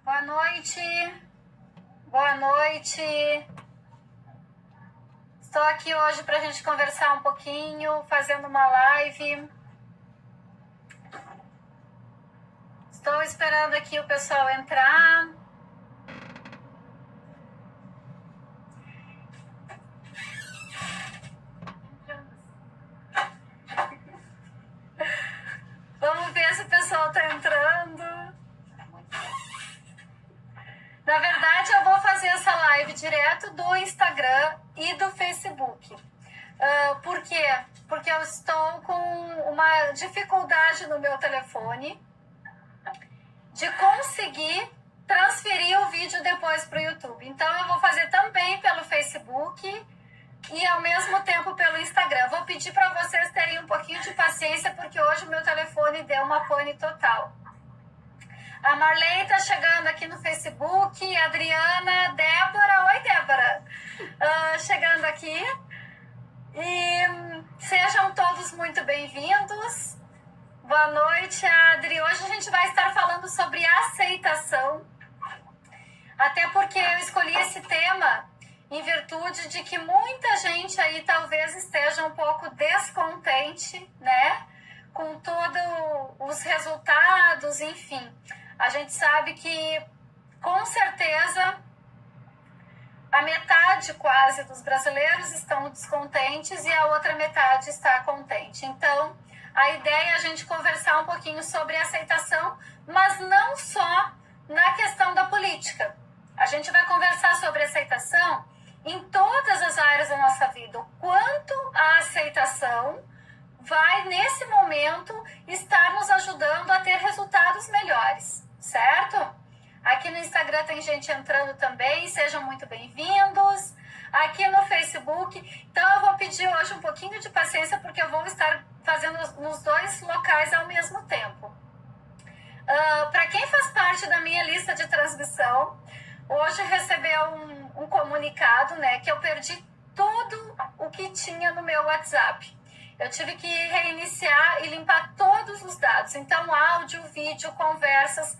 Boa noite. Boa noite. Estou aqui hoje para a gente conversar um pouquinho, fazendo uma live. Estou esperando aqui o pessoal entrar. Vamos ver se o pessoal está entrando. Na verdade, eu vou fazer essa live direto do Instagram e do Facebook. Por quê? Porque eu estou com uma dificuldade no meu telefone de conseguir transferir o vídeo depois para o YouTube. Então, eu vou fazer também pelo Facebook e, ao mesmo tempo, pelo Instagram. Vou pedir para vocês terem um pouquinho de paciência, porque hoje o meu telefone deu uma pane total. A Marley está chegando aqui no Facebook, a Adriana, Débora. Oi, Débora. Chegando aqui. E sejam todos muito bem-vindos. Boa noite, Adri. Hoje a gente vai estar falando sobre aceitação. Até porque eu escolhi esse tema em virtude de que muita gente aí talvez esteja um pouco descontente, né? Com todos os resultados, enfim. A gente sabe que, com certeza, a metade quase dos brasileiros estão descontentes e a outra metade está contente. Então, a ideia é a gente conversar um pouquinho sobre aceitação, mas não só na questão da política. A gente vai conversar sobre aceitação em todas as áreas da nossa vida. O quanto a aceitação vai, nesse momento, estar nos ajudando a ter resultados melhores, certo? Aqui no Instagram tem gente entrando também, sejam muito bem-vindos. Aqui no Facebook, então eu vou pedir hoje um pouquinho de paciência, porque eu vou estar fazendo nos dois locais ao mesmo tempo. Para quem faz parte da minha lista de transmissão, hoje recebeu um comunicado, né, que eu perdi tudo o que tinha no meu WhatsApp. Eu tive que reiniciar e limpar todos os dados. Então, áudio, vídeo, conversas,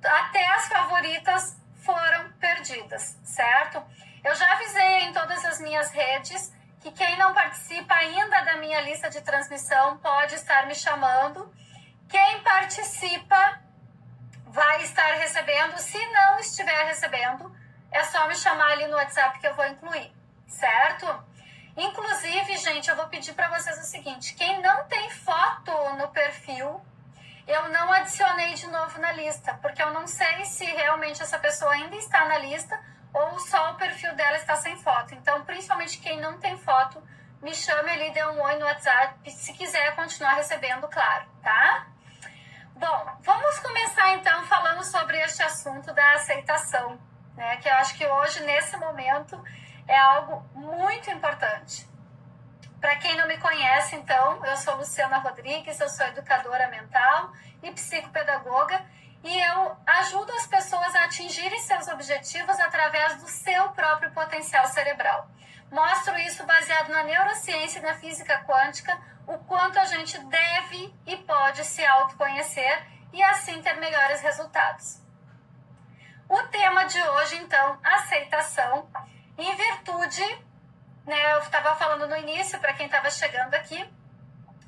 até as favoritas foram perdidas, certo? Eu já avisei em todas as minhas redes que quem não participa ainda da minha lista de transmissão pode estar me chamando. Quem participa vai estar recebendo. Se não estiver recebendo, é só me chamar ali no WhatsApp que eu vou incluir, certo? Inclusive, gente, eu vou pedir para vocês o seguinte: quem não tem foto no perfil, eu não adicionei de novo na lista, porque eu não sei se realmente essa pessoa ainda está na lista ou só o perfil dela está sem foto. Então, principalmente quem não tem foto, me chame ali, dê um oi no WhatsApp, se quiser continuar recebendo, claro, tá? Bom, vamos começar então falando sobre este assunto da aceitação, né? Que eu acho que hoje, nesse momento, é algo muito importante. Para quem não me conhece, então, eu sou Luciana Rodrigues, eu sou educadora mental e psicopedagoga e eu ajudo as pessoas a atingirem seus objetivos através do seu próprio potencial cerebral. Mostro isso baseado na neurociência e na física quântica, o quanto a gente deve e pode se autoconhecer e assim ter melhores resultados. O tema de hoje, então, aceitação, em virtude, né, eu estava falando no início, para quem estava chegando aqui,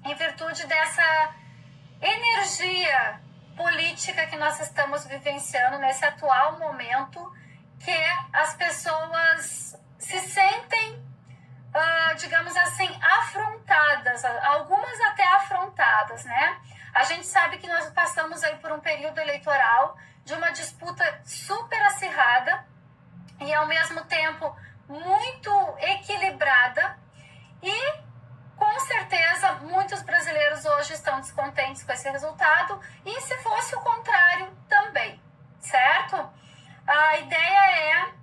em virtude dessa energia política que nós estamos vivenciando nesse atual momento, que as pessoas se sentem, digamos assim, afrontadas, algumas até afrontadas, né? A gente sabe que nós passamos aí por um período eleitoral de uma disputa super acirrada e, ao mesmo tempo, muito equilibrada e, com certeza, muitos brasileiros hoje estão descontentes com esse resultado e, se fosse o contrário, também, certo? A ideia é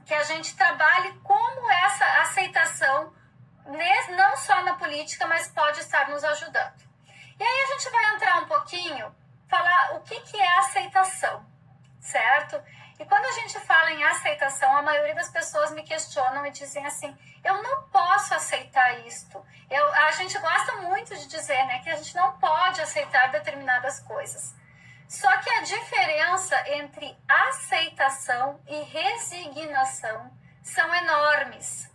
que a gente trabalhe como essa aceitação, não só na política, mas pode estar nos ajudando. E aí a gente vai entrar um pouquinho, falar o que é aceitação, certo? E quando a gente fala em aceitação, a maioria das pessoas me questionam e dizem assim: eu não posso aceitar isto. A gente gosta muito de dizer, né, que a gente não pode aceitar determinadas coisas. Só que a diferença entre aceitação e resignação são enormes.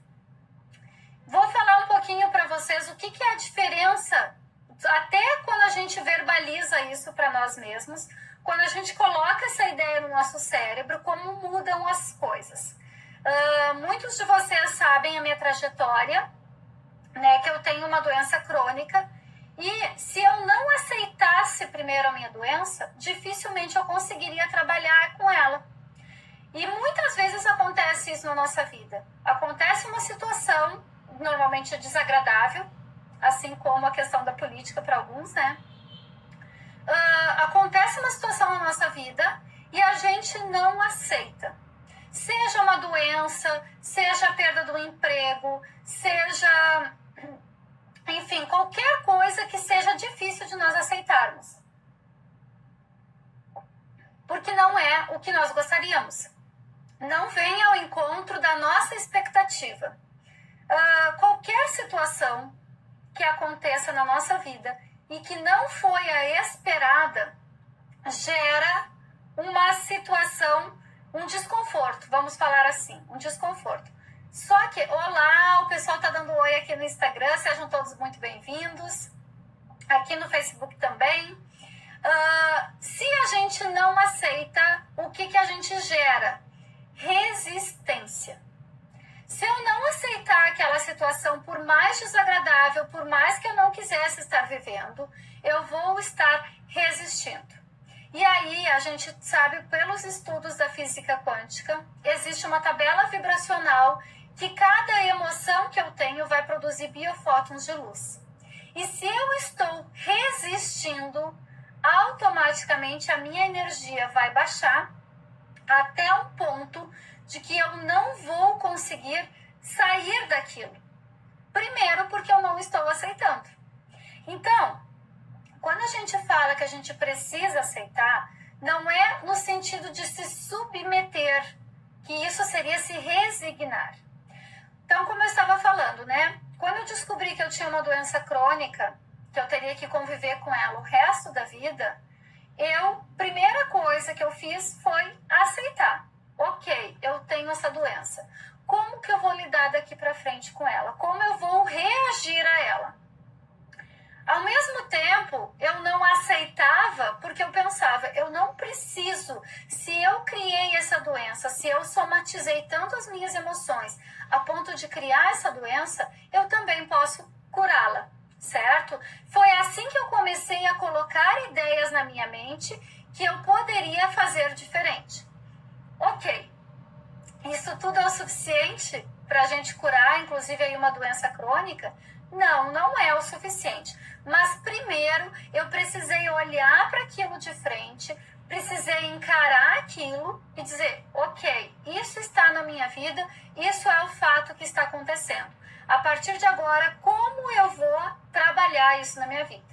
Vou falar um pouquinho para vocês o que é a diferença, até quando a gente verbaliza isso para nós mesmos, quando a gente coloca essa ideia no nosso cérebro, como mudam as coisas. Muitos de vocês sabem a minha trajetória, né, que eu tenho uma doença crônica, e se eu não aceitasse primeiro a minha doença, dificilmente eu conseguiria trabalhar com ela. E muitas vezes acontece isso na nossa vida. Acontece uma situação, normalmente desagradável, assim como a questão da política para alguns, né? Acontece uma situação na nossa vida e a gente não aceita. Seja uma doença, seja a perda do emprego, seja, enfim, qualquer coisa que seja difícil de nós aceitarmos. Porque não é o que nós gostaríamos. Não vem ao encontro da nossa expectativa. Qualquer situação que aconteça na nossa vida e que não foi a esperada, gera uma situação, um desconforto, vamos falar assim, um desconforto. Só que, olá, o pessoal tá dando oi aqui no Instagram, sejam todos muito bem-vindos, aqui no Facebook também. Se a gente não aceita, o que a gente gera? Resistência. Se eu não aceitar aquela situação, por mais desagradável, por mais que eu não quisesse estar vivendo, eu vou estar resistindo. E aí a gente sabe, pelos estudos da física quântica, existe uma tabela vibracional que cada emoção que eu tenho vai produzir biofótons de luz. E se eu estou resistindo, automaticamente a minha energia vai baixar até um ponto de que eu não vou conseguir sair daquilo. Primeiro, porque eu não estou aceitando. Então, quando a gente fala que a gente precisa aceitar, não é no sentido de se submeter, que isso seria se resignar. Então, como eu estava falando, né? Quando eu descobri que eu tinha uma doença crônica, que eu teria que conviver com ela o resto da vida, primeira coisa que eu fiz foi aceitar. Ok, eu tenho essa doença. Como que eu vou lidar daqui para frente com ela? Como eu vou reagir a ela? Ao mesmo tempo, eu não aceitava porque eu pensava, eu não preciso. Se eu criei essa doença, se eu somatizei tanto as minhas emoções a ponto de criar essa doença, eu também posso curá-la, certo? Foi assim que eu comecei a colocar ideias na minha mente que eu poderia fazer diferente. Ok, isso tudo é o suficiente para a gente curar, inclusive, aí uma doença crônica? Não, não é o suficiente. Mas primeiro eu precisei olhar para aquilo de frente, precisei encarar aquilo e dizer, ok, isso está na minha vida, isso é o fato que está acontecendo. A partir de agora, como eu vou trabalhar isso na minha vida?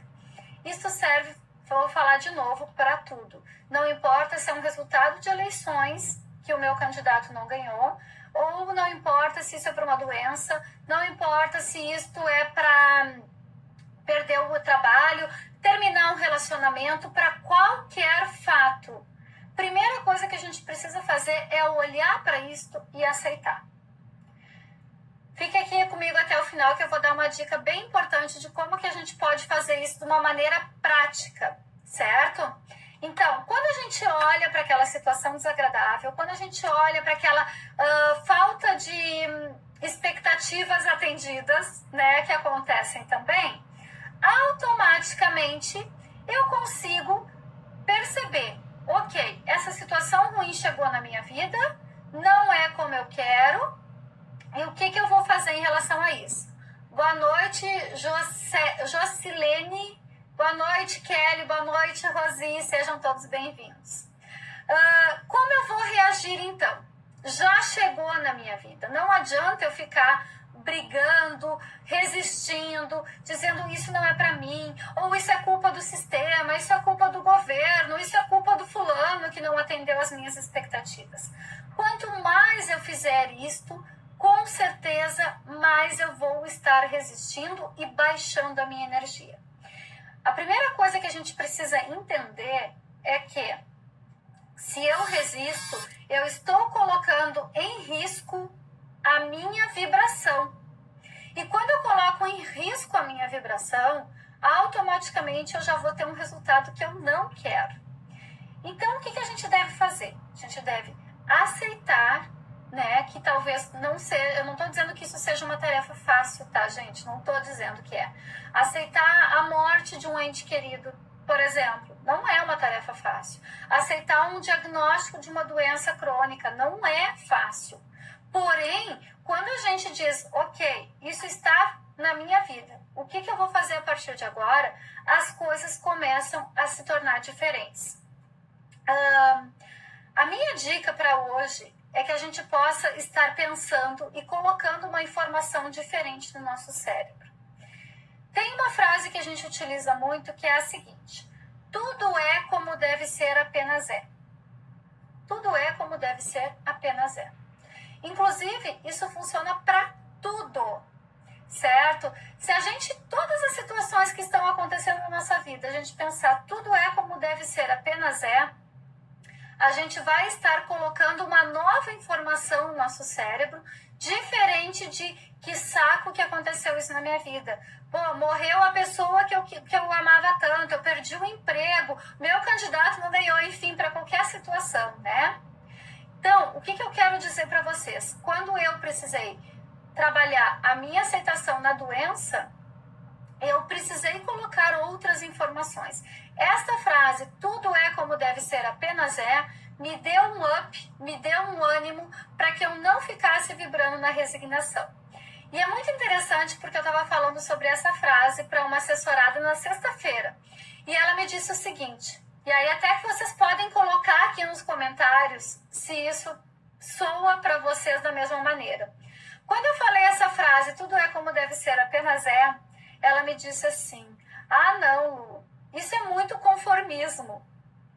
Isso serve, vou falar de novo, para tudo. Não importa se é um resultado de eleições que o meu candidato não ganhou, ou não importa se isso é para uma doença, não importa se isto é para perder o trabalho, terminar um relacionamento, para qualquer fato. Primeira coisa que a gente precisa fazer é olhar para isto e aceitar. Fique aqui comigo até o final que eu vou dar uma dica bem importante de como que a gente pode fazer isso de uma maneira prática, certo? Então, quando a gente olha para aquela situação desagradável, quando a gente olha para aquela falta de expectativas atendidas, né, que acontecem também, automaticamente eu consigo perceber, ok, essa situação ruim chegou na minha vida, não é como eu quero, e o que eu vou fazer em relação a isso? Boa noite, Jocilene. Boa noite, Kelly. Boa noite, Rosi. Sejam todos bem-vindos. Como eu vou reagir, então? Já chegou na minha vida. Não adianta eu ficar brigando, resistindo, dizendo isso não é para mim, ou isso é culpa do sistema, isso é culpa do governo, isso é culpa do fulano que não atendeu às minhas expectativas. Quanto mais eu fizer isto, com certeza mais eu vou estar resistindo e baixando a minha energia. A primeira coisa que a gente precisa entender é que se eu resisto, eu estou colocando em risco a minha vibração. E quando eu coloco em risco a minha vibração, automaticamente eu já vou ter um resultado que eu não quero. Então, o que a gente deve fazer? A gente deve aceitar, né, que talvez não seja, eu não estou dizendo que isso seja uma tarefa fácil, tá, gente? Não estou dizendo que é. Aceitar a morte de um ente querido, por exemplo, não é uma tarefa fácil. Aceitar um diagnóstico de uma doença crônica não é fácil. Porém, quando a gente diz, ok, isso está na minha vida, o que eu vou fazer a partir de agora? As coisas começam a se tornar diferentes. A minha dica para hoje é que a gente possa estar pensando e colocando uma informação diferente no nosso cérebro. Tem uma frase que a gente utiliza muito que é a seguinte: tudo é como deve ser, apenas é. Tudo é como deve ser, apenas é. Inclusive, isso funciona para tudo, certo? Se a gente, todas as situações que estão acontecendo na nossa vida, a gente pensar tudo é como deve ser, apenas é, a gente vai estar colocando uma nova informação no nosso cérebro, diferente de que saco que aconteceu isso na minha vida. Pô, morreu a pessoa que eu amava tanto, eu perdi o emprego, meu candidato não ganhou, enfim, para qualquer situação, né? Então, o que eu quero dizer para vocês? Quando eu precisei trabalhar a minha aceitação na doença, eu precisei colocar outras informações. Esta frase, tudo é como deve ser, apenas é, me deu um up, me deu um ânimo para que eu não ficasse vibrando na resignação. E é muito interessante porque eu estava falando sobre essa frase para uma assessorada na sexta-feira. E ela me disse o seguinte, e aí até que vocês podem colocar aqui nos comentários se isso soa para vocês da mesma maneira. Quando eu falei essa frase, tudo é como deve ser, apenas é, ela me disse assim, ah não, Lu, isso é muito conformismo.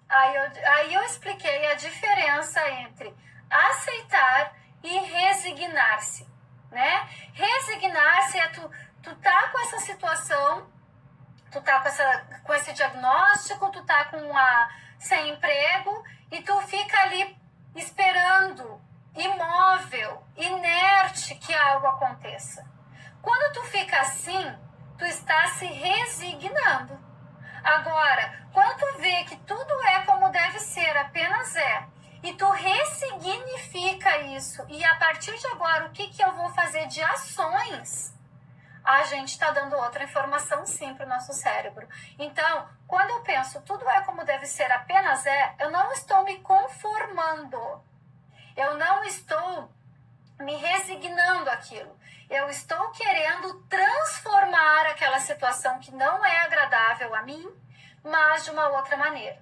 Aí eu expliquei a diferença entre aceitar e resignar-se, né? Resignar-se é tu tá com essa situação, tu tá com esse diagnóstico, tu tá sem emprego e tu fica ali esperando, imóvel, inerte, que algo aconteça. Quando tu fica assim, tu está se resignando. Agora, quando tu vê que tudo é como deve ser, apenas é, e tu ressignifica isso, e a partir de agora, o que eu vou fazer de ações, a gente está dando outra informação sim para o nosso cérebro. Então, quando eu penso tudo é como deve ser, apenas é, eu não estou me conformando. Eu não estou me resignando àquilo. Eu estou querendo transformar aquela situação que não é agradável a mim, mas de uma outra maneira.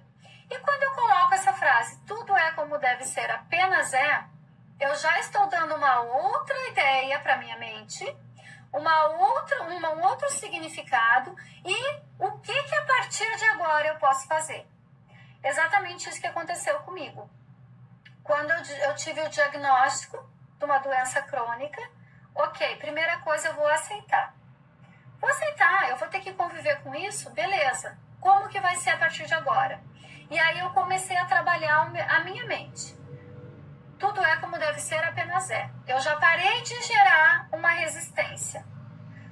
E quando eu coloco essa frase, tudo é como deve ser, apenas é, eu já estou dando uma outra ideia para minha mente, um outro significado e o que a partir de agora eu posso fazer. Exatamente isso que aconteceu comigo. Quando eu tive o diagnóstico de uma doença crônica, ok, primeira coisa, eu vou aceitar. Vou aceitar, eu vou ter que conviver com isso? Beleza. Como que vai ser a partir de agora? E aí eu comecei a trabalhar a minha mente. Tudo é como deve ser, apenas é. Eu já parei de gerar uma resistência.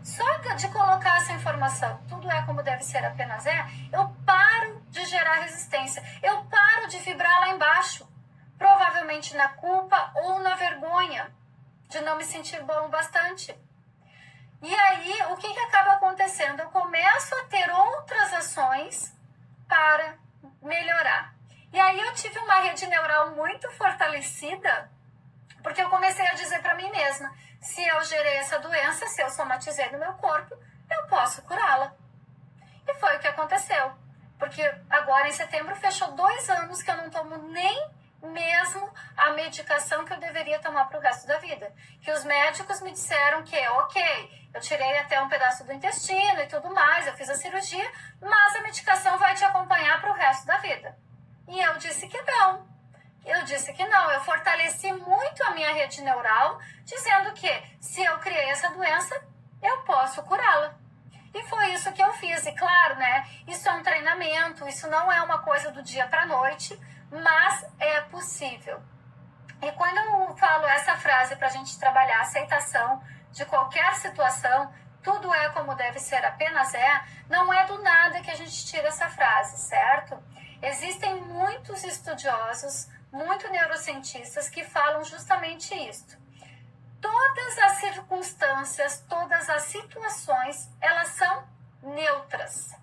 Só de colocar essa informação, tudo é como deve ser, apenas é, eu paro de gerar resistência. Eu paro de vibrar lá embaixo. Provavelmente na culpa ou na vergonha de não me sentir bom o bastante. E aí, o que acaba acontecendo? Eu começo a ter outras ações para melhorar. E aí eu tive uma rede neural muito fortalecida, porque eu comecei a dizer para mim mesma, se eu gerei essa doença, se eu somatizei no meu corpo, eu posso curá-la. E foi o que aconteceu. Porque agora em setembro fechou 2 anos que eu não tomo nem mesmo a medicação que eu deveria tomar para o resto da vida. Que os médicos me disseram que, ok, eu tirei até um pedaço do intestino e tudo mais, eu fiz a cirurgia, mas a medicação vai te acompanhar para o resto da vida. E eu disse que não. Eu fortaleci muito a minha rede neural, dizendo que se eu criei essa doença, eu posso curá-la. E foi isso que eu fiz. E claro, né, isso é um treinamento, isso não é uma coisa do dia para a noite, mas é possível. E quando eu falo essa frase para a gente trabalhar a aceitação de qualquer situação, tudo é como deve ser, apenas é, não é do nada que a gente tira essa frase, certo? Existem muitos estudiosos, muitos neurocientistas que falam justamente isto. Todas as circunstâncias, todas as situações, elas são neutras,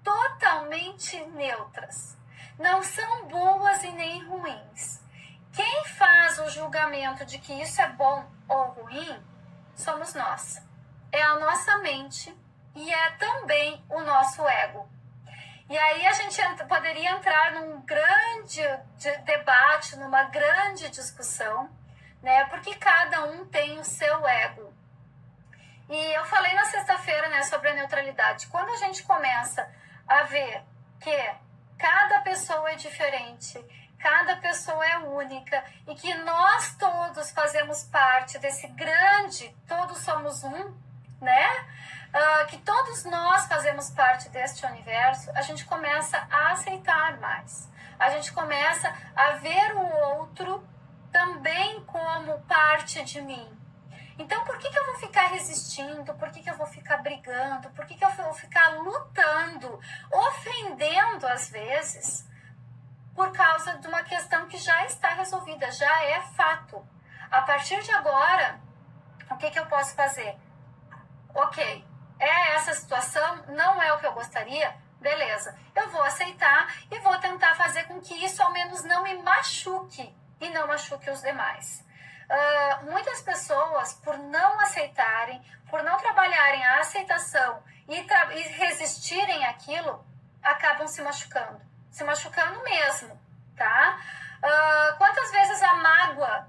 totalmente neutras. Não são boas e nem ruins. Quem faz o julgamento de que isso é bom ou ruim somos nós. É a nossa mente e é também o nosso ego. E aí a gente poderia entrar num grande debate, numa grande discussão, né? Porque cada um tem o seu ego. E eu falei na sexta-feira, né, sobre a neutralidade. Quando a gente começa a ver que cada pessoa é diferente, cada pessoa é única e que nós todos fazemos parte desse grande, todos somos um, né? Que todos nós fazemos parte deste universo, a gente começa a aceitar mais. A gente começa a ver o outro também como parte de mim. Então, por que eu vou ficar resistindo? Por que eu vou ficar brigando? Por que eu vou ficar lutando, ofendendo às vezes, por causa de uma questão que já está resolvida, já é fato. A partir de agora, o que eu posso fazer? Ok, é essa situação, não é o que eu gostaria, beleza. Eu vou aceitar e vou tentar fazer com que isso ao menos não me machuque e não machuque os demais. Muitas pessoas, por não aceitarem, por não trabalharem a aceitação e resistirem àquilo, acabam se machucando mesmo, tá? Quantas vezes a mágoa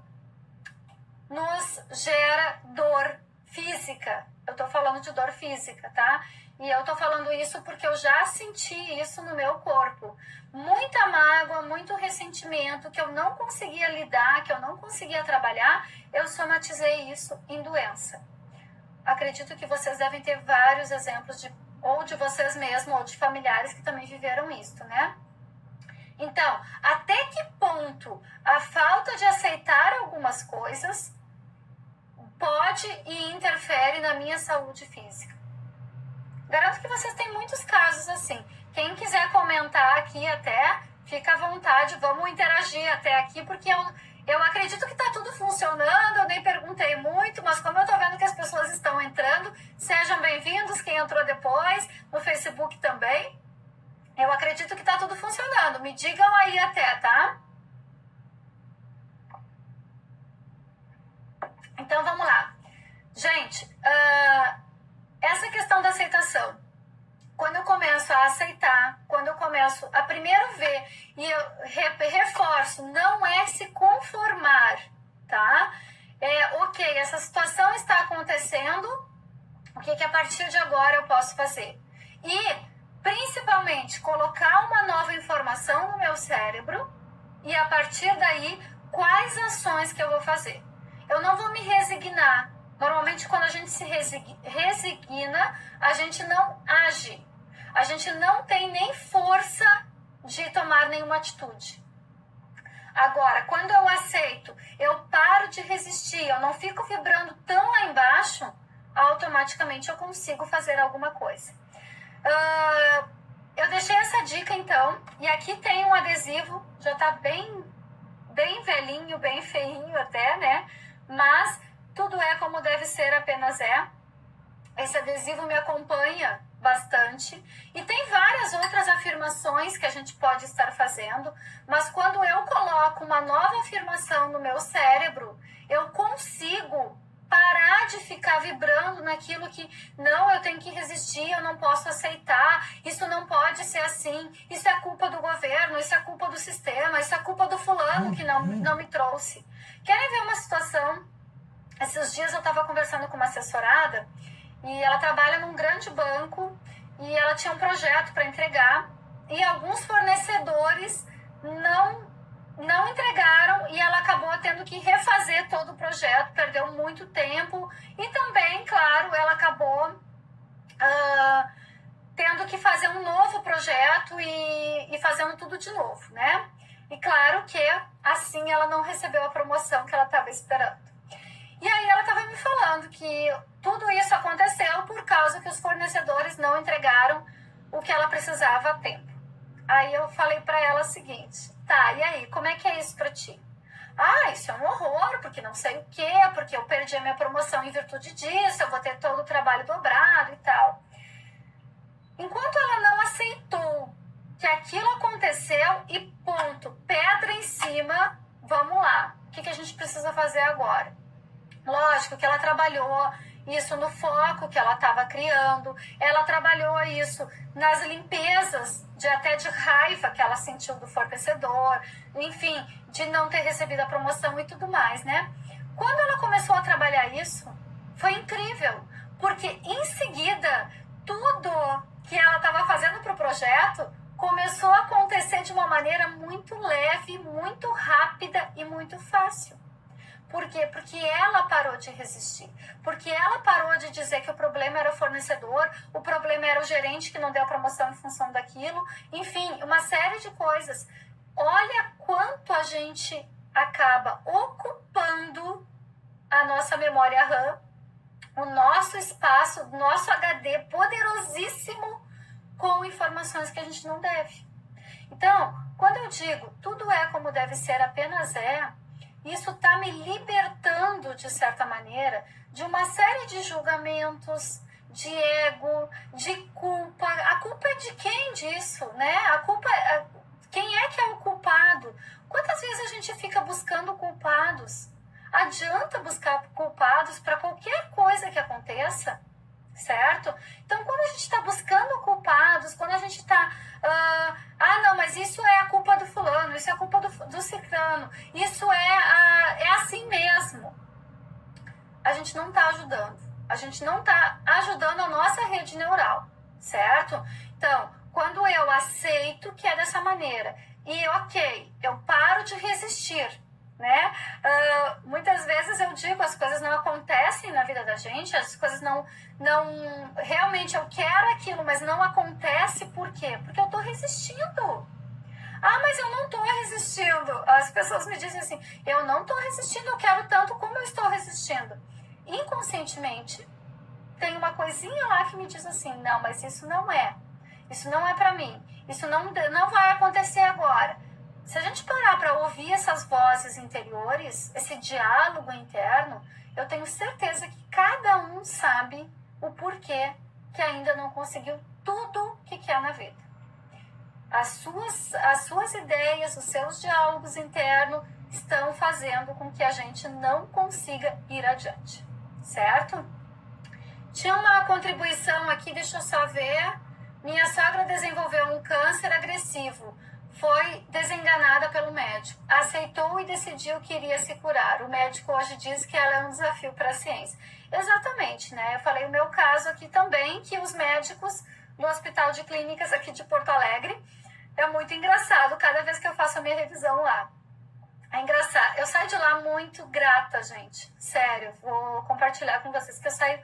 nos gera dor física? Eu tô falando de dor física, tá? E eu tô falando isso porque eu já senti isso no meu corpo. Muita mágoa, muito ressentimento que eu não conseguia lidar, que eu não conseguia trabalhar, eu somatizei isso em doença. Acredito que vocês devem ter vários exemplos ou de vocês mesmos ou de familiares que também viveram isso, né? Então, até que ponto a falta de aceitar algumas coisas pode e interfere na minha saúde física? Garanto que vocês têm muitos casos assim. Quem quiser comentar aqui até, fica à vontade, vamos interagir até aqui, porque eu acredito que está tudo funcionando, eu nem perguntei muito, mas como eu estou vendo que as pessoas estão entrando, sejam bem-vindos, quem entrou depois, no Facebook também. Eu acredito que está tudo funcionando, me digam aí até, tá? Então vamos lá. Gente, essa questão da aceitação. Quando eu começo a aceitar, quando eu começo a primeiro ver, e eu reforço, não é se conformar, tá? Ok, essa situação está acontecendo, o que a partir de agora eu posso fazer? E, principalmente, colocar uma nova informação no meu cérebro e, a partir daí, quais ações que eu vou fazer. Eu não vou me resignar. Normalmente, quando a gente se resigna, a gente não age. A gente não tem nem força de tomar nenhuma atitude. Agora, quando eu aceito, eu paro de resistir, eu não fico vibrando tão lá embaixo, automaticamente eu consigo fazer alguma coisa. Eu deixei essa dica, então, e aqui tem um adesivo, já tá bem velhinho, bem feinho até, né? Mas tudo é como deve ser, apenas é. Esse adesivo me acompanha bastante. E tem várias outras afirmações que a gente pode estar fazendo, mas quando eu coloco uma nova afirmação no meu cérebro, eu consigo parar de ficar vibrando naquilo que não, eu tenho que resistir, eu não posso aceitar, isso não pode ser assim, isso é culpa do governo, isso é culpa do sistema, isso é culpa do fulano que não me trouxe. Querem ver uma situação? Esses dias eu estava conversando com uma assessorada e ela trabalha num grande banco e ela tinha um projeto para entregar e alguns fornecedores não entregaram e ela acabou tendo que refazer todo o projeto, perdeu muito tempo e também, claro, ela acabou tendo que fazer um novo projeto e fazendo tudo de novo, né? E claro que assim ela não recebeu a promoção que ela estava esperando. E aí ela estava me falando que tudo isso aconteceu por causa que os fornecedores não entregaram o que ela precisava a tempo. Aí eu falei para ela o seguinte: tá, e aí, como é que é isso para ti? Ah, isso é um horror, porque não sei o quê, porque eu perdi a minha promoção em virtude disso, eu vou ter todo o trabalho dobrado e tal. Enquanto ela não aceitou que aquilo aconteceu e ponto, pedra em cima, vamos lá, o que a gente precisa fazer agora? Lógico que ela trabalhou isso no foco que ela estava criando, ela trabalhou isso nas limpezas, até de raiva que ela sentiu do fornecedor, enfim, de não ter recebido a promoção e tudo mais, né? Quando ela começou a trabalhar isso, foi incrível, porque em seguida, tudo que ela estava fazendo para o projeto começou a acontecer de uma maneira muito leve, muito rápida e muito fácil. Por quê? Porque ela parou de resistir. Porque ela parou de dizer que o problema era o fornecedor, o problema era o gerente que não deu a promoção em função daquilo. Enfim, uma série de coisas. Olha quanto a gente acaba ocupando a nossa memória RAM, o nosso espaço, o nosso HD poderosíssimo com informações que a gente não deve. Então, quando eu digo tudo é como deve ser, apenas é, isso está me libertando, de certa maneira, de uma série de julgamentos, de ego, de culpa. A culpa é de quem disso, né? A culpa, quem é que é o culpado? Quantas vezes a gente fica buscando culpados? Adianta buscar culpados para qualquer coisa que aconteça, certo? Então, quando a gente está buscando culpados, quando a gente está... não, mas isso é a culpa do fulano, isso é a culpa do ciclano, isso é assim mesmo. A gente não está ajudando. A gente não está ajudando a nossa rede neural, certo? Então, quando eu aceito que é dessa maneira e, ok, eu paro de resistir, né? Muitas vezes eu digo, as coisas não acontecem na vida da gente, as coisas não realmente eu quero aquilo, mas não acontece. Por quê? Porque eu tô resistindo. Mas eu não tô resistindo. As pessoas me dizem assim, eu não tô resistindo, eu quero tanto como eu estou resistindo. Inconscientemente tem uma coisinha lá que me diz assim, não, mas isso não é pra mim, isso não vai acontecer agora. Se a gente parar para ouvir essas vozes interiores, esse diálogo interno, eu tenho certeza que cada um sabe o porquê que ainda não conseguiu tudo que quer na vida. As suas ideias, os seus diálogos internos estão fazendo com que a gente não consiga ir adiante, certo? Tinha uma contribuição aqui, deixa eu só ver. Minha sogra desenvolveu um câncer agressivo. Foi desenganada pelo médico. Aceitou e decidiu que iria se curar. O médico hoje diz que ela é um desafio para a ciência. Exatamente, né? Eu falei o meu caso aqui também, que os médicos do Hospital de Clínicas aqui de Porto Alegre, é muito engraçado cada vez que eu faço a minha revisão lá. É engraçado. Eu saio de lá muito grata, gente. Sério, vou compartilhar com vocês que eu saio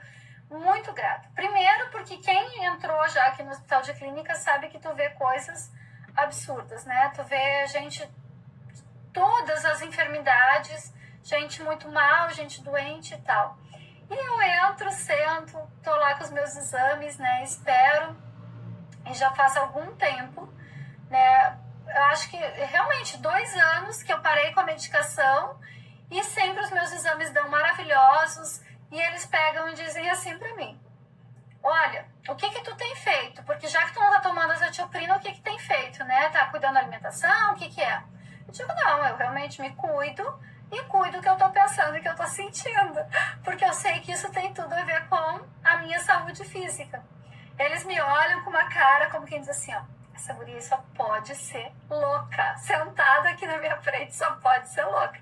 muito grata. Primeiro porque quem entrou já aqui no Hospital de Clínicas sabe que tu vê coisas absurdas, né? Tu vê gente, todas as enfermidades, gente muito mal, gente doente e tal. E eu entro, sento, tô lá com os meus exames, né? Espero, e já faz algum tempo, né? Eu acho que realmente 2 anos que eu parei com a medicação e sempre os meus exames dão maravilhosos e eles pegam e dizem assim pra mim: olha, o que tu tem feito? Porque já que tu não tá tomando azatioprina, o que tem feito, né? Tá cuidando da alimentação? O que é? Eu digo, não, eu realmente me cuido e cuido do que eu tô pensando e que eu tô sentindo. Porque eu sei que isso tem tudo a ver com a minha saúde física. Eles me olham com uma cara como quem diz assim, ó, essa guria só pode ser louca. Sentada aqui na minha frente só pode ser louca.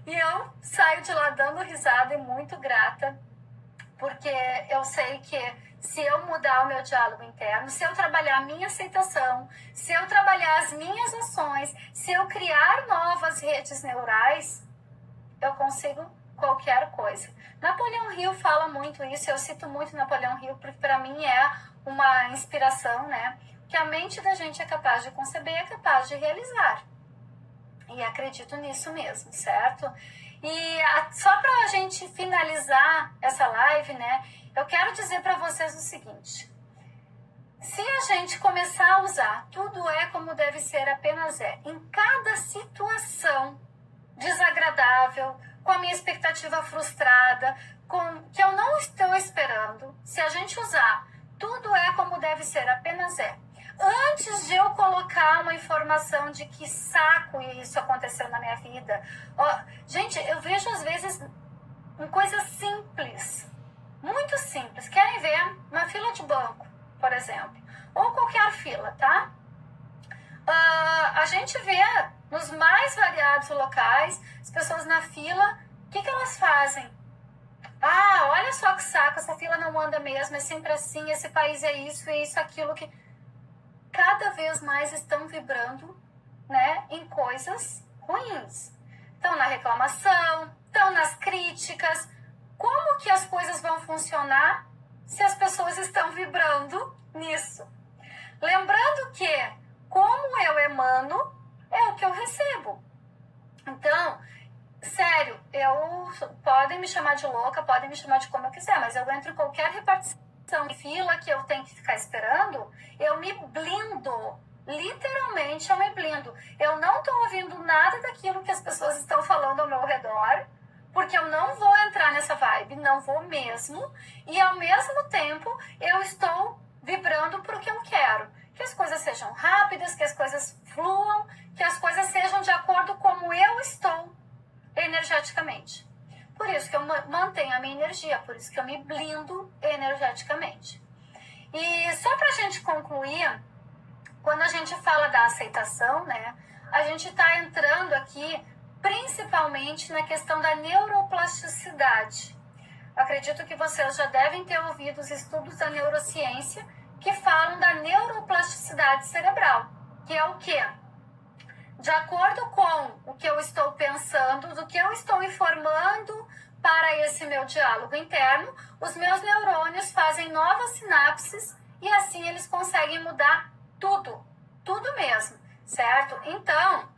E eu saio de lá dando risada e muito grata, porque eu sei que se eu mudar o meu diálogo interno, se eu trabalhar a minha aceitação, se eu trabalhar as minhas ações, se eu criar novas redes neurais, eu consigo qualquer coisa. Napoleão Hill fala muito isso, eu cito muito Napoleão Hill, porque para mim é uma inspiração, né? Que a mente da gente é capaz de conceber, é capaz de realizar. E acredito nisso mesmo, certo? E só para a gente finalizar essa live, né? Eu quero dizer para vocês o seguinte. Se a gente começar a usar tudo é como deve ser, apenas é, em cada situação desagradável, com a minha expectativa frustrada, com que eu não estou esperando, se a gente usar tudo é como deve ser, apenas é, antes de eu colocar uma informação de que saco isso aconteceu na minha vida, ó, gente, eu vejo às vezes coisas simples, muito simples. Querem ver uma fila de banco, por exemplo, ou qualquer fila, tá? A gente vê nos mais variados locais as pessoas na fila, o que elas fazem? Ah, olha só que saco, essa fila não anda mesmo, é sempre assim, esse país é isso, aquilo, que cada vez mais estão vibrando, né, em coisas ruins. Estão na reclamação, estão nas críticas. Como que as coisas vão funcionar se as pessoas estão vibrando nisso? Lembrando que, como eu emano, é o que eu recebo. Então, sério, podem me chamar de louca, podem me chamar de como eu quiser, mas eu entro em qualquer repartição de fila que eu tenho que ficar esperando, eu me blindo. Literalmente, eu me blindo. Eu não estou ouvindo nada daquilo que as pessoas estão falando ao meu redor, porque eu não vou entrar nessa vibe, não vou mesmo. E, ao mesmo tempo, eu estou vibrando para o que eu quero. Que as coisas sejam rápidas, que as coisas fluam, que as coisas sejam de acordo com como eu estou energeticamente. Por isso que eu mantenho a minha energia, por isso que eu me blindo energeticamente. E só para a gente concluir, quando a gente fala da aceitação, né, a gente está entrando aqui principalmente na questão da neuroplasticidade. Acredito que vocês já devem ter ouvido os estudos da neurociência que falam da neuroplasticidade cerebral, que é o quê? De acordo com o que eu estou pensando, do que eu estou informando para esse meu diálogo interno, os meus neurônios fazem novas sinapses e assim eles conseguem mudar tudo, tudo mesmo, certo? Então,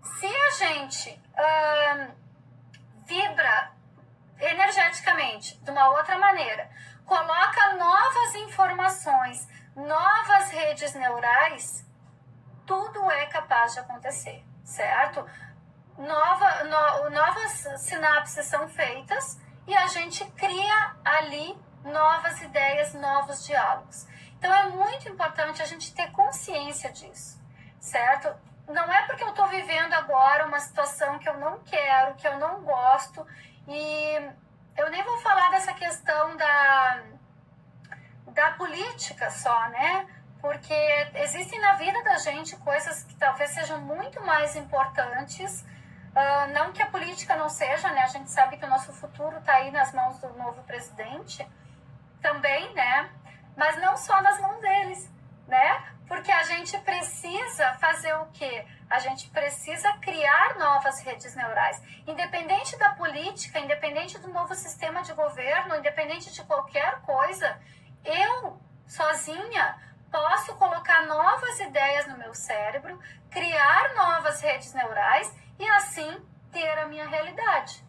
se a gente vibra energeticamente de uma outra maneira, coloca novas informações, novas redes neurais, tudo é capaz de acontecer, certo? Novas sinapses são feitas e a gente cria ali novas ideias, novos diálogos. Então é muito importante a gente ter consciência disso, certo? Não é porque eu estou vivendo agora uma situação que eu não quero, que eu não gosto, e eu nem vou falar dessa questão da política só, né? Porque existem na vida da gente coisas que talvez sejam muito mais importantes, não que a política não seja, né? A gente sabe que o nosso futuro está aí nas mãos do novo presidente também, né? Mas não só nas mãos deles, né? Porque a gente precisa fazer o quê? A gente precisa criar novas redes neurais. Independente da política, independente do novo sistema de governo, independente de qualquer coisa, eu, sozinha, posso colocar novas ideias no meu cérebro, criar novas redes neurais e assim ter a minha realidade.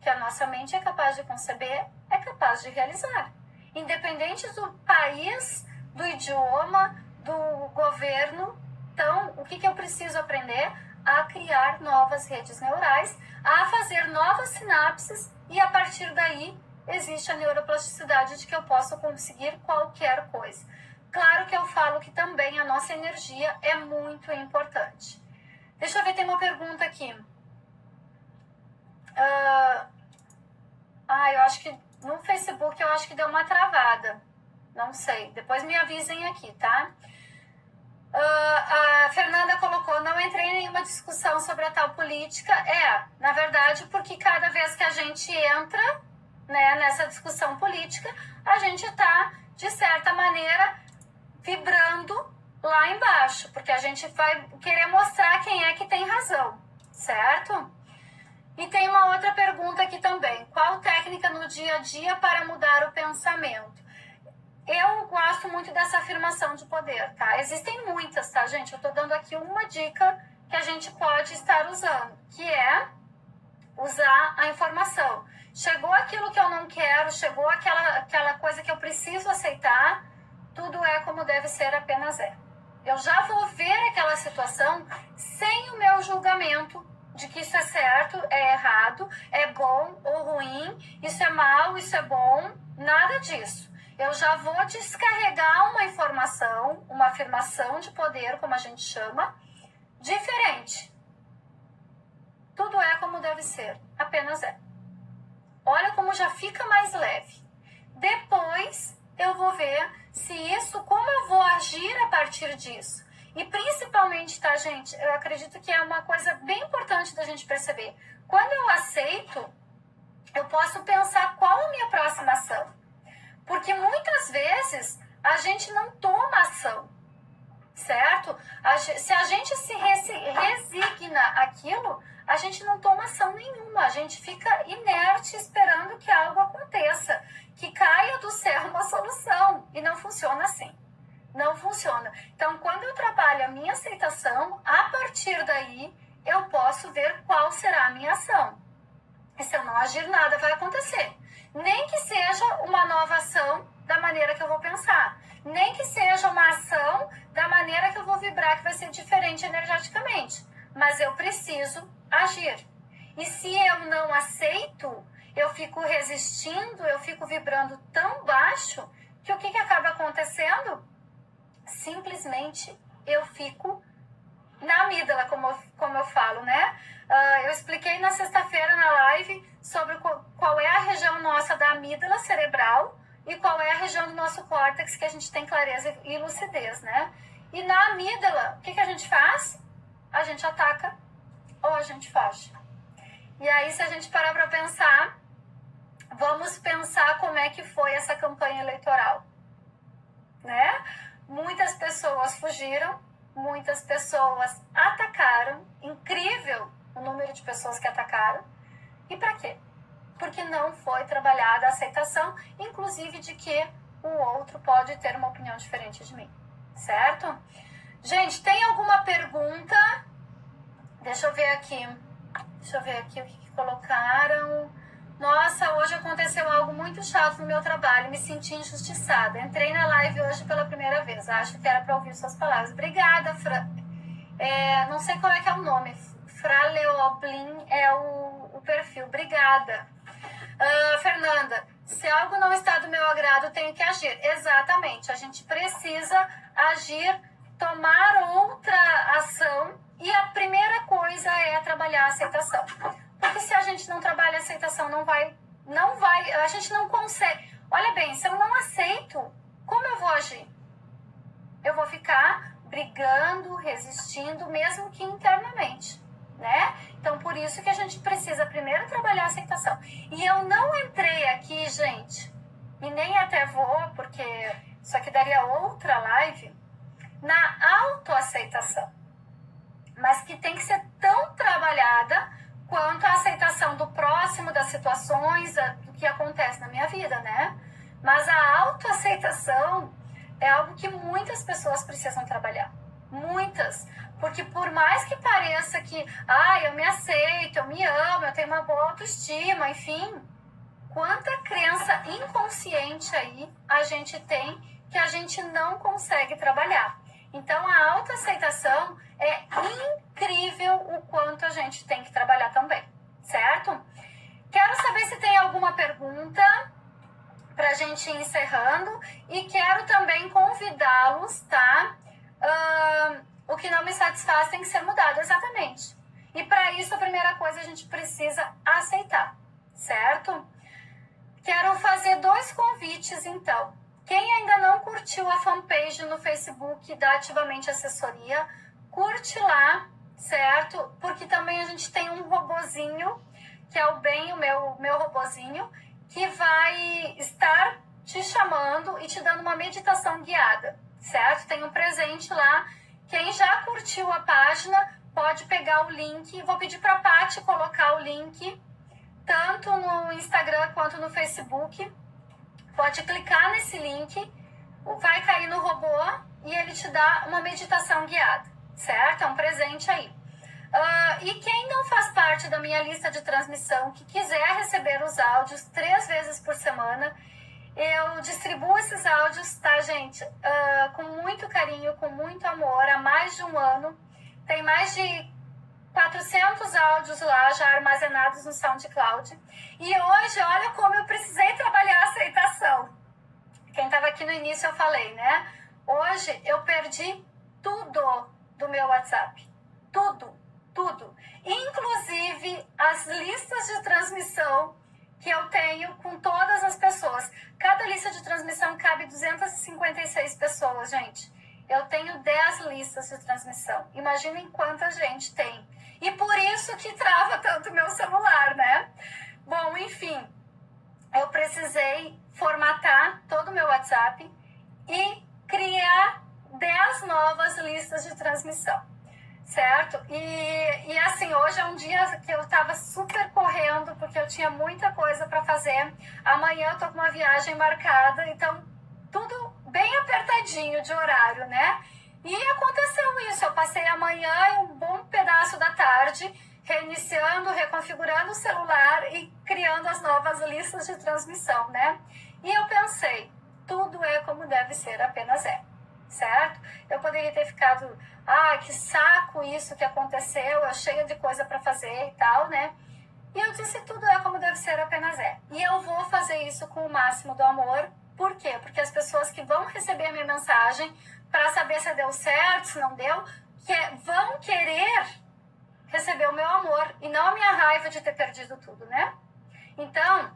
Que a nossa mente é capaz de conceber, é capaz de realizar. Independente do país, do idioma, do governo. Então, o que eu preciso aprender? A criar novas redes neurais, a fazer novas sinapses e a partir daí existe a neuroplasticidade de que eu posso conseguir qualquer coisa. Claro que eu falo que também a nossa energia é muito importante. Deixa eu ver, tem uma pergunta aqui. Eu acho que no Facebook eu acho que deu uma travada. Não sei, depois me avisem aqui, tá? A Fernanda colocou, não entrei em nenhuma discussão sobre a tal política. Na verdade, porque cada vez que a gente entra, né, nessa discussão política, a gente está, de certa maneira, vibrando lá embaixo, porque a gente vai querer mostrar quem é que tem razão, certo? E tem uma outra pergunta aqui também. Qual técnica no dia a dia para mudar o pensamento? Eu gosto muito dessa afirmação de poder, tá? Existem muitas, tá, gente? Eu tô dando aqui uma dica que a gente pode estar usando, que é usar a informação. Chegou aquilo que eu não quero, chegou aquela coisa que eu preciso aceitar, tudo é como deve ser, apenas é. Eu já vou ver aquela situação sem o meu julgamento de que isso é certo, é errado, é bom ou ruim, isso é mal, isso é bom, nada disso. Eu já vou descarregar uma informação, uma afirmação de poder, como a gente chama, diferente. Tudo é como deve ser, apenas é. Olha como já fica mais leve. Depois eu vou ver se isso, como eu vou agir a partir disso. E principalmente, tá, gente, eu acredito que é uma coisa bem importante da gente perceber. Quando eu aceito, eu posso pensar qual a minha próxima ação. Porque muitas vezes a gente não toma ação, certo? Se a gente se resigna àquilo, a gente não toma ação nenhuma. A gente fica inerte esperando que algo aconteça, que caia do céu uma solução. E não funciona assim. Não funciona. Então, quando eu trabalho a minha aceitação, a partir daí eu posso ver qual será a minha ação. E se eu não agir, nada vai acontecer. Nem que seja uma nova ação da maneira que eu vou pensar. Nem que seja uma ação da maneira que eu vou vibrar, que vai ser diferente energeticamente. Mas eu preciso agir. E se eu não aceito, eu fico resistindo, eu fico vibrando tão baixo, que o que acaba acontecendo? Simplesmente eu fico na amígdala, como eu falo, né? Eu expliquei na sexta-feira na live sobre qual é a região nossa da amígdala cerebral e qual é a região do nosso córtex que a gente tem clareza e lucidez, né? E na amígdala, o que a gente faz? A gente ataca ou a gente foge. E aí, se a gente parar para pensar, vamos pensar como é que foi essa campanha eleitoral, né? Muitas pessoas fugiram, muitas pessoas atacaram, incrível o número de pessoas que atacaram. E para quê? Porque não foi trabalhada a aceitação, inclusive de que o outro pode ter uma opinião diferente de mim, certo? Gente, tem alguma pergunta? Deixa eu ver aqui o que colocaram. Nossa, hoje aconteceu algo muito chato no meu trabalho, me senti injustiçada. Entrei na live hoje pela primeira vez, acho que era para ouvir suas palavras. Obrigada, não sei qual é que é o nome, Fraleoblin é o perfil, obrigada. Fernanda, se algo não está do meu agrado, tenho que agir. Exatamente, a gente precisa agir, tomar outra ação, e a primeira coisa é trabalhar a aceitação. Porque se a gente não trabalha a aceitação, não vai, a gente não consegue. Olha bem, se eu não aceito, como eu vou agir? Eu vou ficar brigando, resistindo, mesmo que internamente, né? Então, por isso que a gente precisa primeiro trabalhar a aceitação. E eu não entrei aqui, gente, e nem até vou, porque isso aqui daria outra live, na autoaceitação. Mas que tem que ser tão trabalhada quanto a aceitação do próximo, das situações, do que acontece na minha vida, né? Mas a autoaceitação é algo que muitas pessoas precisam trabalhar. Muitas. Porque por mais que pareça que, eu me aceito, eu me amo, eu tenho uma boa autoestima, enfim, quanta crença inconsciente aí a gente tem que a gente não consegue trabalhar. Então, a autoaceitação é incrível o quanto a gente tem que trabalhar também, certo? Quero saber se tem alguma pergunta para a gente ir encerrando e quero também convidá-los, tá? O que não me satisfaz tem que ser mudado, exatamente. E para isso, a primeira coisa, a gente precisa aceitar, certo? Quero fazer 2 convites, então. Quem ainda não curtiu a fanpage no Facebook da Ativamente Assessoria, curte lá, certo? Porque também a gente tem um robozinho, que é o meu robozinho, que vai estar te chamando e te dando uma meditação guiada, certo? Tem um presente lá. Quem já curtiu a página, pode pegar o link, vou pedir para a Paty colocar o link, tanto no Instagram quanto no Facebook. Pode clicar nesse link, vai cair no robô e ele te dá uma meditação guiada, certo? É um presente aí. E quem não faz parte da minha lista de transmissão, que quiser receber os áudios 3 vezes por semana, eu distribuo esses áudios, tá, gente? Com muito carinho, com muito amor, há mais de um ano. Tem mais de 400 áudios lá já armazenados no SoundCloud. E hoje, olha como eu precisei trabalhar a aceitação. Quem estava aqui no início eu falei, né? Hoje eu perdi tudo do meu WhatsApp. Tudo. Inclusive as listas de transmissão que eu tenho com todas as pessoas. Cada lista de transmissão cabe 256 pessoas, gente. Eu tenho 10 listas de transmissão. Imaginem quanta gente tem. E por isso que trava tanto meu celular, né? Bom, enfim, eu precisei formatar todo o meu WhatsApp e criar 10 novas listas de transmissão, certo? E assim, hoje é um dia que eu tava super correndo, porque eu tinha muita coisa para fazer. Amanhã eu tô com uma viagem marcada, então tudo bem apertadinho de horário, né? E aconteceu isso, eu passei a manhã e um bom pedaço da tarde reiniciando, reconfigurando o celular e criando as novas listas de transmissão, né? E eu pensei, tudo é como deve ser, apenas é, certo? Eu poderia ter ficado, que saco isso que aconteceu, eu cheia de coisa para fazer e tal, né? E eu disse, tudo é como deve ser, apenas é. E eu vou fazer isso com o máximo do amor. Por quê? Porque as pessoas que vão receber a minha mensagem para saber se deu certo, se não deu, vão querer receber o meu amor e não a minha raiva de ter perdido tudo, né? Então,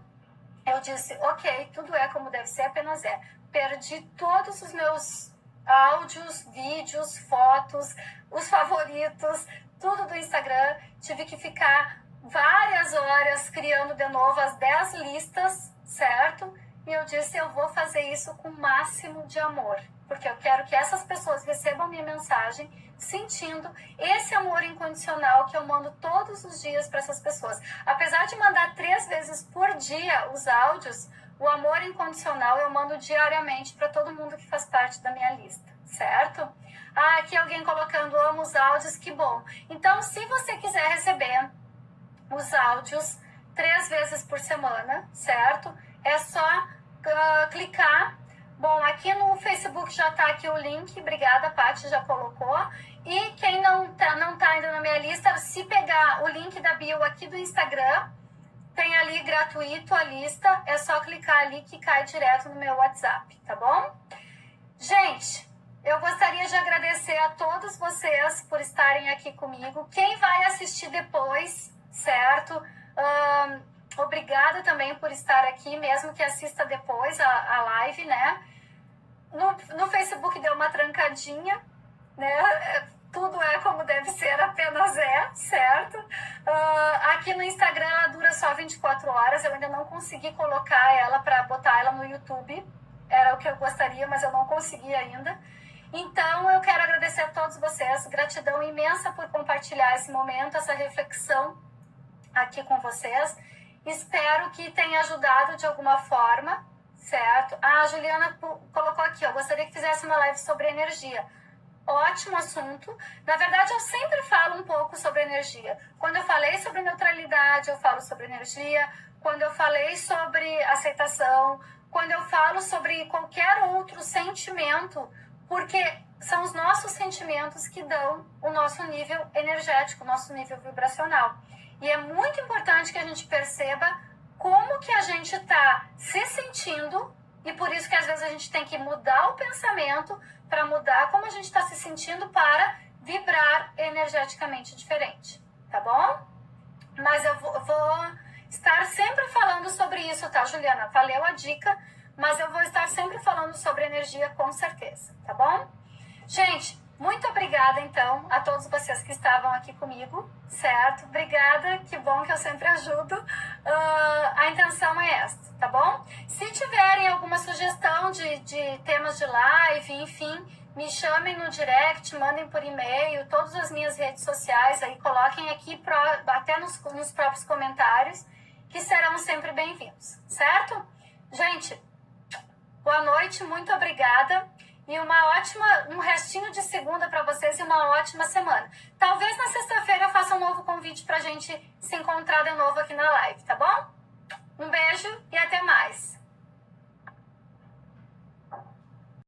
eu disse, ok, tudo é como deve ser, apenas é. Perdi todos os meus áudios, vídeos, fotos, os favoritos, tudo do Instagram. Tive que ficar várias horas criando de novo as 10 listas, certo? E eu disse, eu vou fazer isso com o máximo de amor, porque eu quero que essas pessoas recebam minha mensagem sentindo esse amor incondicional que eu mando todos os dias para essas pessoas. Apesar de mandar 3 vezes por dia os áudios, o amor incondicional eu mando diariamente para todo mundo que faz parte da minha lista, certo? Aqui alguém colocando amo os áudios, que bom. Então, se você quiser receber os áudios 3 vezes por semana, certo? É só clicar. Bom, aqui no Facebook já tá aqui o link. Obrigada, a Paty já colocou. E quem não tá ainda na minha lista, se pegar o link da bio aqui do Instagram, tem ali gratuito a lista. É só clicar ali que cai direto no meu WhatsApp, tá bom? Gente, eu gostaria de agradecer a todos vocês por estarem aqui comigo. Quem vai assistir depois, certo? Obrigada também por estar aqui, mesmo que assista depois a live, né? No Facebook deu uma trancadinha, né? Tudo é como deve ser, apenas é, certo? Aqui no Instagram ela dura só 24 horas, eu ainda não consegui colocar ela para botar ela no YouTube. Era o que eu gostaria, mas eu não consegui ainda. Então, eu quero agradecer a todos vocês, gratidão imensa por compartilhar esse momento, essa reflexão aqui com vocês. Espero que tenha ajudado de alguma forma, certo? A Juliana colocou aqui, eu gostaria que fizesse uma live sobre energia. Ótimo assunto. Na verdade, eu sempre falo um pouco sobre energia. Quando eu falei sobre neutralidade, eu falo sobre energia. Quando eu falei sobre aceitação, quando eu falo sobre qualquer outro sentimento, porque são os nossos sentimentos que dão o nosso nível energético, o nosso nível vibracional. E é muito importante que a gente perceba como que a gente está se sentindo, e por isso que às vezes a gente tem que mudar o pensamento para mudar como a gente está se sentindo para vibrar energeticamente diferente, tá bom? Mas eu vou estar sempre falando sobre isso, tá, Juliana? Valeu a dica, mas eu vou estar sempre falando sobre energia com certeza, tá bom? Gente, muito obrigada, então, a todos vocês que estavam aqui comigo, certo? Obrigada, que bom que eu sempre ajudo. A intenção é esta, tá bom? Se tiverem alguma sugestão de temas de live, enfim, me chamem no direct, mandem por e-mail, todas as minhas redes sociais, aí coloquem aqui até nos próprios comentários, que serão sempre bem-vindos, certo? Gente, boa noite, muito obrigada e um restinho de segunda para vocês e uma ótima semana. Talvez na sexta-feira eu faça um novo convite pra gente se encontrar de novo aqui na live, tá bom? Um beijo e até mais!